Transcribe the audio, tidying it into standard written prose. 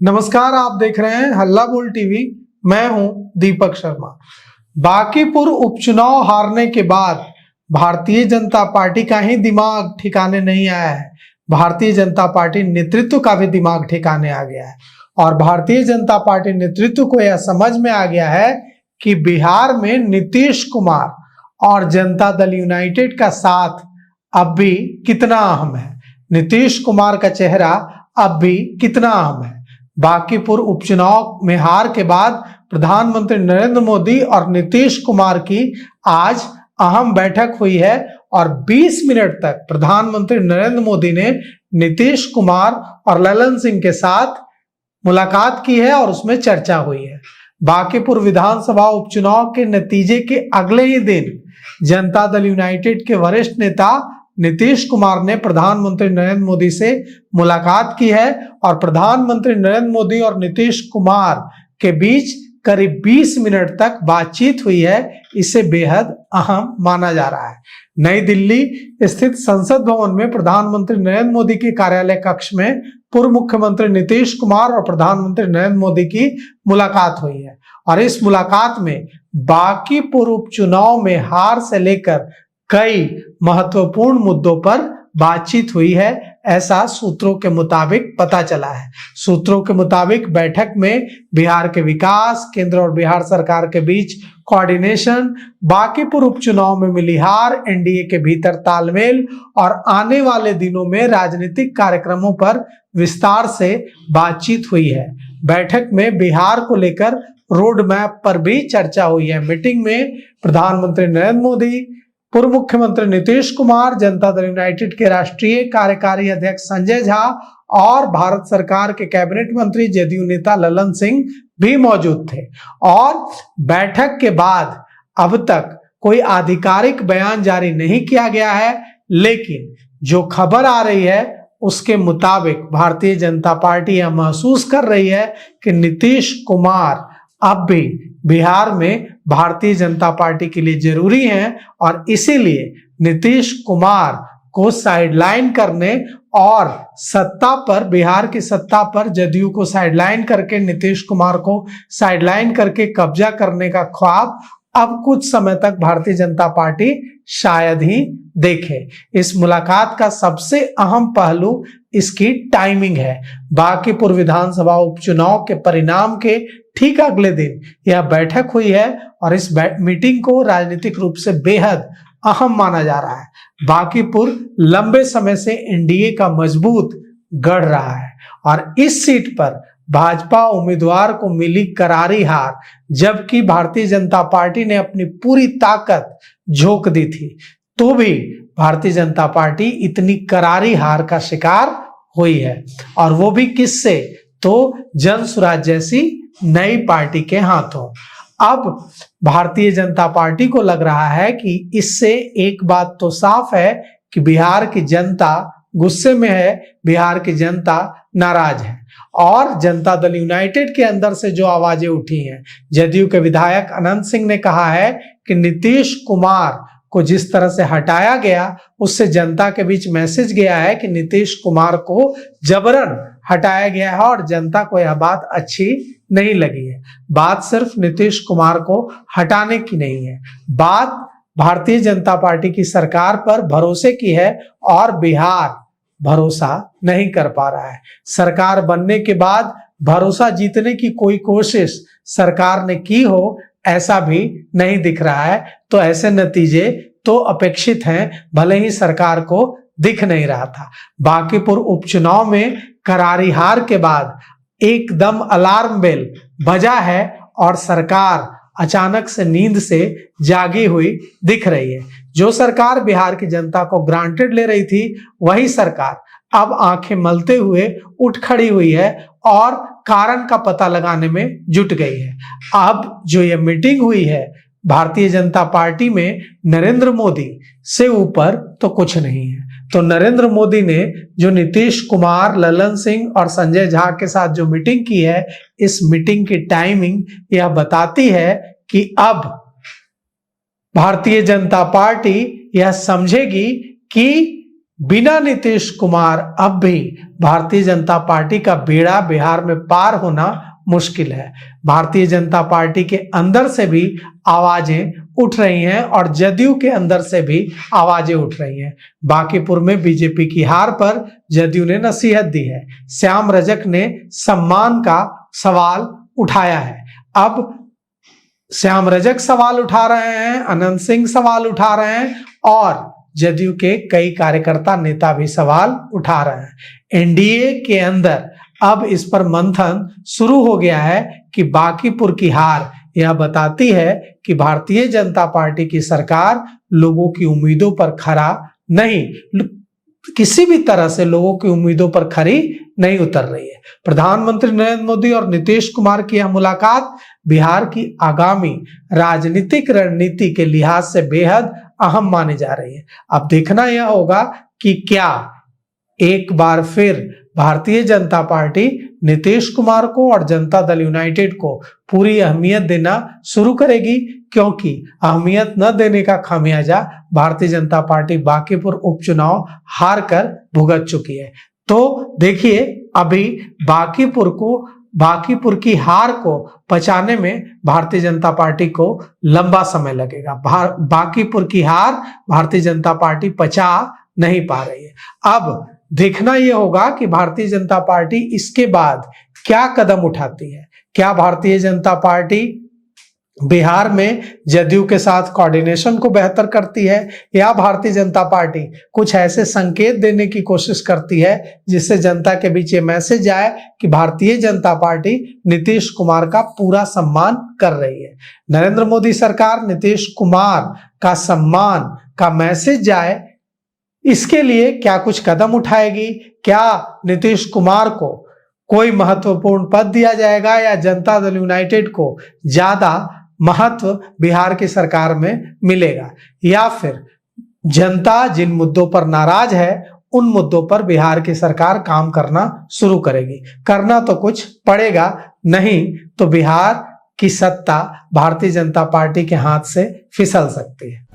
नमस्कार, आप देख रहे हैं हल्ला बोल टीवी। मैं हूं दीपक शर्मा। बांकीपुर उपचुनाव हारने के बाद भारतीय जनता पार्टी का ही दिमाग ठिकाने नहीं आया है, भारतीय जनता पार्टी नेतृत्व का भी दिमाग ठिकाने आ गया है। और भारतीय जनता पार्टी नेतृत्व को यह समझ में आ गया है कि बिहार में नीतीश कुमार और जनता दल यूनाइटेड का साथ अब भी कितना अहम है, नीतीश कुमार का चेहरा अब भी कितना अहम है। बांकीपुर उपचुनाव में हार के बाद प्रधानमंत्री नरेंद्र मोदी और नीतीश कुमार की आज अहम बैठक हुई है और 20 मिनट तक प्रधानमंत्री नरेंद्र मोदी ने नीतीश कुमार और ललन सिंह के साथ मुलाकात की है और उसमें चर्चा हुई है। बांकीपुर विधानसभा उपचुनाव के नतीजे के अगले ही दिन जनता दल यूनाइटेड के वरिष्ठ नेता नीतीश कुमार ने प्रधानमंत्री नरेंद्र मोदी से मुलाकात की है और प्रधानमंत्री नरेंद्र मोदी और नीतीश कुमार के बीच करीब 20 मिनट तक बातचीत हुई है। इसे बेहद अहम माना जा रहा है। नई दिल्ली स्थित संसद भवन में प्रधानमंत्री नरेंद्र मोदी के कार्यालय कक्ष में पूर्व मुख्यमंत्री नीतीश कुमार और प्रधानमंत्री नरेंद्र मोदी की मुलाकात हुई है और इस मुलाकात में बांकीपुर उपचुनाव में हार से लेकर कई महत्वपूर्ण मुद्दों पर बातचीत हुई है, ऐसा सूत्रों के मुताबिक पता चला है। सूत्रों के मुताबिक बैठक में बिहार के विकास, केंद्र और बिहार सरकार के बीच कोऑर्डिनेशन, बांकीपुर उपचुनाव में मिली हार, एनडीए के भीतर तालमेल और आने वाले दिनों में राजनीतिक कार्यक्रमों पर विस्तार से बातचीत हुई है। बैठक में बिहार को लेकर रोड मैप पर भी चर्चा हुई है। मीटिंग में प्रधानमंत्री नरेंद्र मोदी, पूर्व मुख्यमंत्री नीतीश कुमार, जनता दल यूनाइटेड के राष्ट्रीय कार्यकारी अध्यक्ष संजय झा और भारत सरकार के कैबिनेट मंत्री जदयू नेता ललन सिंह भी मौजूद थे। और बैठक के बाद अब तक कोई आधिकारिक बयान जारी नहीं किया गया है, लेकिन जो खबर आ रही है उसके मुताबिक भारतीय जनता पार्टी यह महसूस कर रही है कि नीतीश कुमार अब भी बिहार में भारतीय जनता पार्टी के लिए जरूरी हैं और इसीलिए नीतीश कुमार को साइडलाइन करने और सत्ता पर, बिहार की सत्ता पर जदयू को साइडलाइन करके, नीतीश कुमार को साइडलाइन करके कब्जा करने का ख्वाब अब कुछ समय तक भारतीय जनता पार्टी शायद ही देखे। इस मुलाकात का सबसे अहम पहलू इसकी टाइमिंग है। बांकीपुर विधानसभा उपचुनाव के परिणाम के ठीक अगले दिन यह बैठक हुई है और इस मीटिंग को राजनीतिक रूप से बेहद अहम माना जा रहा है। बांकीपुर लंबे समय से एनडीए का मजबूत गढ़ रहा है और इस सीट पर भाजपा उम्मीदवार को मिली करारी हार, जबकि भारतीय जनता पार्टी ने अपनी पूरी ताकत झोंक दी थी, तो भी भारतीय जनता पार्टी इतनी करारी हार का शिकार हुई है और वो भी किससे? तो जन स्वराज जैसी नई पार्टी के हाथों। अब भारतीय जनता पार्टी को लग रहा है कि इससे एक बात तो साफ है कि बिहार की जनता गुस्से में है, बिहार की जनता नाराज है और जनता दल यूनाइटेड के अंदर से जो आवाजें उठी हैं, जदयू के विधायक अनंत सिंह ने कहा है कि नीतीश कुमार को जिस तरह से हटाया गया उससे जनता के बीच मैसेज गया है कि नीतीश कुमार को जबरन हटाया गया है और जनता को यह बात अच्छी नहीं लगी है। बात सिर्फ नीतीश कुमार को हटाने की नहीं है, बात भारतीय जनता पार्टी की सरकार पर भरोसे की है और बिहार भरोसा नहीं कर पा रहा है। सरकार बनने के बाद भरोसा जीतने की कोई कोशिश सरकार ने की हो ऐसा भी नहीं दिख रहा है, तो ऐसे नतीजे तो अपेक्षित हैं, भले ही सरकार को दिख नहीं रहा था। बांकीपुर उपचुनाव में करारी हार के बाद एकदम अलार्म बेल बजा है और सरकार अचानक से नींद से जागी हुई दिख रही है। जो सरकार बिहार की जनता को ग्रांटेड ले रही थी, वही सरकार अब आंखें मलते हुए उठ खड़ी हुई है और कारण का पता लगाने में जुट गई है। अब जो ये मीटिंग हुई है भारतीय जनता पार्टी में, नरेंद्र मोदी से ऊपर तो कुछ नहीं है। तो नरेंद्र मोदी ने जो नीतीश कुमार, ललन सिंह और संजय झा के साथ जो मीटिंग की है, इस मीटिंग की टाइमिंग यह बताती है कि अब भारतीय जनता पार्टी यह समझेगी कि बिना नीतीश कुमार अब भी भारतीय जनता पार्टी का बेड़ा बिहार में पार होना मुश्किल है। भारतीय जनता पार्टी के अंदर से भी आवाजें उठ रही हैं और जदयू के अंदर से भी आवाजें उठ रही हैं। बांकीपुर में बीजेपी की हार पर जदयू ने नसीहत दी है। श्याम रजक ने सम्मान का सवाल उठाया है। अब श्याम रजक सवाल उठा रहे हैं, अनंत सिंह सवाल उठा रहे हैं और जदयू के कई कार्यकर्ता नेता भी सवाल उठा रहे हैं। एनडीए के अंदर अब इस पर मंथन शुरू हो गया है कि बांकीपुर की हार यह बताती है कि भारतीय जनता पार्टी की सरकार लोगों की उम्मीदों पर खरा नहीं, किसी भी तरह से लोगों की उम्मीदों पर खरी नहीं उतर रही है। प्रधानमंत्री नरेंद्र मोदी और नीतीश कुमार की यह मुलाकात बिहार की आगामी राजनीतिक रणनीति के लिहाज से बेहद अहम मानी जा रही है। अब देखना यह होगा कि क्या एक बार फिर भारतीय जनता पार्टी नीतीश कुमार को और जनता दल यूनाइटेड को पूरी अहमियत देना शुरू करेगी, क्योंकि अहमियत न देने का खामियाजा भारतीय जनता पार्टी बांकीपुर उपचुनाव हार कर भुगत चुकी है। तो देखिए, अभी बांकीपुर की हार को पचाने में भारतीय जनता पार्टी को लंबा समय लगेगा। बांकीपुर की हार भारतीय जनता पार्टी पचा नहीं पा रही है। अब देखना यह होगा कि भारतीय जनता पार्टी इसके बाद क्या कदम उठाती है। क्या भारतीय जनता पार्टी बिहार में जदयू के साथ कोऑर्डिनेशन को बेहतर करती है, या भारतीय जनता पार्टी कुछ ऐसे संकेत देने की कोशिश करती है जिससे जनता के बीच ये मैसेज जाए कि भारतीय जनता पार्टी नीतीश कुमार का पूरा सम्मान कर रही है। नरेंद्र मोदी सरकार नीतीश कुमार का सम्मान का मैसेज जाए, इसके लिए क्या कुछ कदम उठाएगी? क्या नीतीश कुमार को कोई महत्वपूर्ण पद दिया जाएगा या जनता दल यूनाइटेड को ज्यादा महत्व बिहार की सरकार में मिलेगा, या फिर जनता जिन मुद्दों पर नाराज है उन मुद्दों पर बिहार की सरकार काम करना शुरू करेगी? करना तो कुछ पड़ेगा, नहीं तो बिहार की सत्ता भारतीय जनता पार्टी के हाथ से फिसल सकती है।